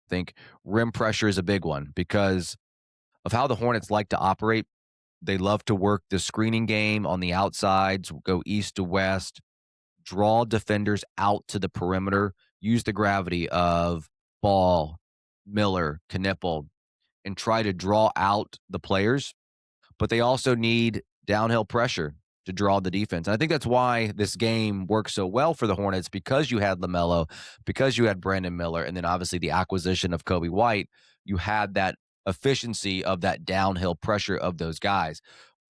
think rim pressure is a big one because of how the Hornets like to operate. They love to work the screening game on the outsides, go east to west, draw defenders out to the perimeter, use the gravity of Ball, Miller, Knipple, and try to draw out the players. But they also need downhill pressure to draw the defense. And I think that's why this game worked so well for the Hornets because you had LaMelo, because you had Brandon Miller, and then obviously the acquisition of Kobe White. You had that efficiency of that downhill pressure of those guys.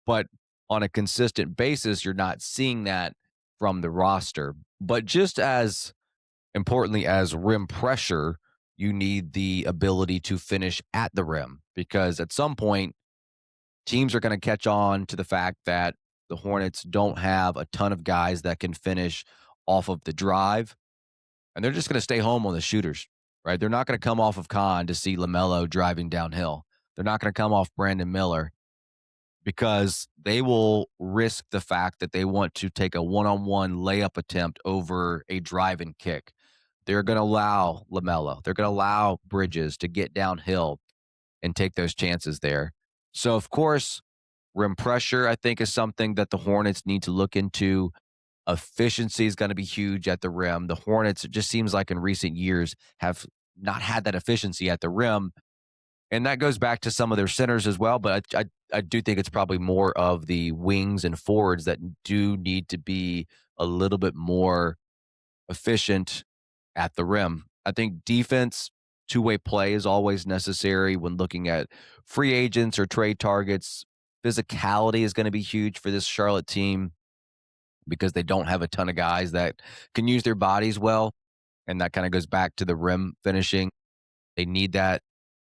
But on a consistent basis, you're not seeing that from the roster. But just as importantly as rim pressure, you need the ability to finish at the rim because at some point, teams are going to catch on to the fact that the Hornets don't have a ton of guys that can finish off of the drive, and they're just going to stay home on the shooters, right? They're not going to come off of Khan to see LaMelo driving downhill. They're not going to come off Brandon Miller because they will risk the fact that they want to take a one-on-one layup attempt over a drive and kick. They're going to allow LaMelo. They're going to allow Bridges to get downhill and take those chances there. So, of course, rim pressure, I think, is something that the Hornets need to look into. Efficiency is going to be huge at the rim. The Hornets, it just seems like in recent years, have not had that efficiency at the rim. And that goes back to some of their centers as well. But I do think it's probably more of the wings and forwards that do need to be a little bit more efficient at the rim. I think defense, two-way play is always necessary when looking at free agents or trade targets. Physicality is going to be huge for this Charlotte team because they don't have a ton of guys that can use their bodies well. And that kind of goes back to the rim finishing. They need that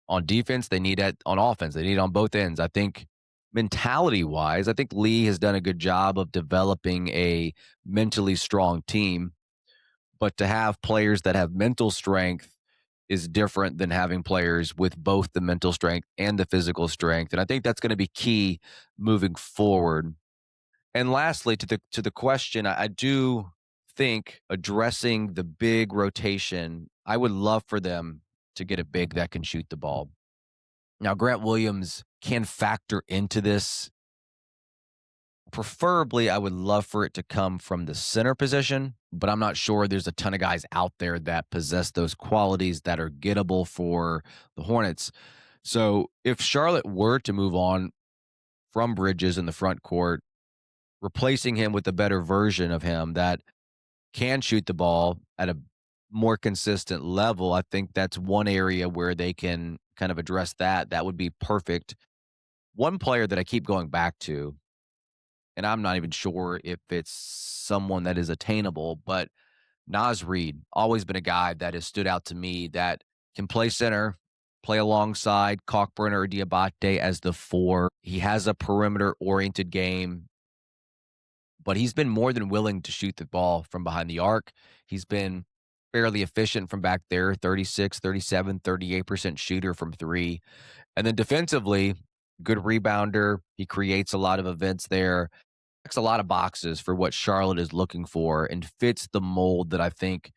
on defense. They need that on offense. They need it on both ends. I think mentality wise, I think Lee has done a good job of developing a mentally strong team. But to have players that have mental strength is different than having players with both the mental strength and the physical strength. And I think that's going to be key moving forward. And lastly, to the question, I do think addressing the big rotation, I would love for them to get a big that can shoot the ball. Now, Grant Williams can factor into this. Preferably, I would love for it to come from the center position, but I'm not sure there's a ton of guys out there that possess those qualities that are gettable for the Hornets. So if Charlotte were to move on from Bridges in the front court, replacing him with a better version of him that can shoot the ball at a more consistent level, I think that's one area where they can kind of address that. That would be perfect. One player that I keep going back to, and I'm not even sure if it's someone that is attainable, but Naz Reid, always been a guy that has stood out to me that can play center, play alongside Cockburn or Diabate as the four. He has a perimeter oriented game, but he's been more than willing to shoot the ball from behind the arc. He's been fairly efficient from back there, 36, 37, 38% shooter from three. And then defensively, good rebounder. He creates a lot of events there, checks a lot of boxes for what Charlotte is looking for and fits the mold that I think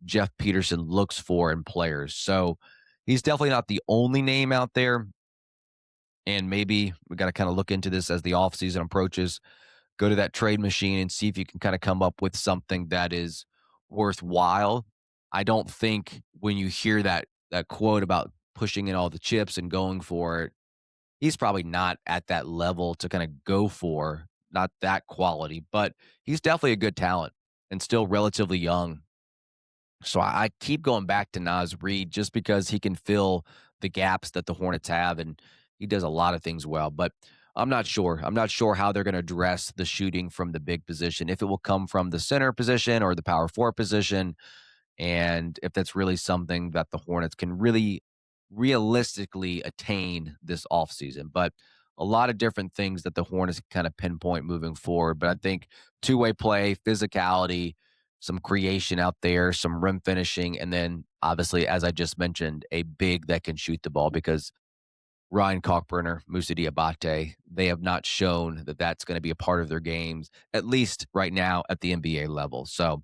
Jeff Peterson looks for in players. So he's definitely not the only name out there. And maybe we got to kind of look into this as the offseason approaches. Go to that trade machine and see if you can kind of come up with something that is worthwhile. I don't think when you hear that quote about pushing in all the chips and going for it, he's probably not at that level to kind of go for, not that quality, but he's definitely a good talent and still relatively young. So I keep going back to Naz Reid just because he can fill the gaps that the Hornets have, and he does a lot of things well. But I'm not sure. I'm not sure how they're going to address the shooting from the big position, if it will come from the center position or the power forward position, and if that's really something that the Hornets can really realistically attain this offseason. But a lot of different things that the Hornets kind of pinpoint moving forward. But I think two-way play, physicality, some creation out there, some rim finishing, and then obviously, as I just mentioned, a big that can shoot the ball because Ryan Cockburner, Musa Diabate, they have not shown that that's going to be a part of their games, at least right now at the NBA level. So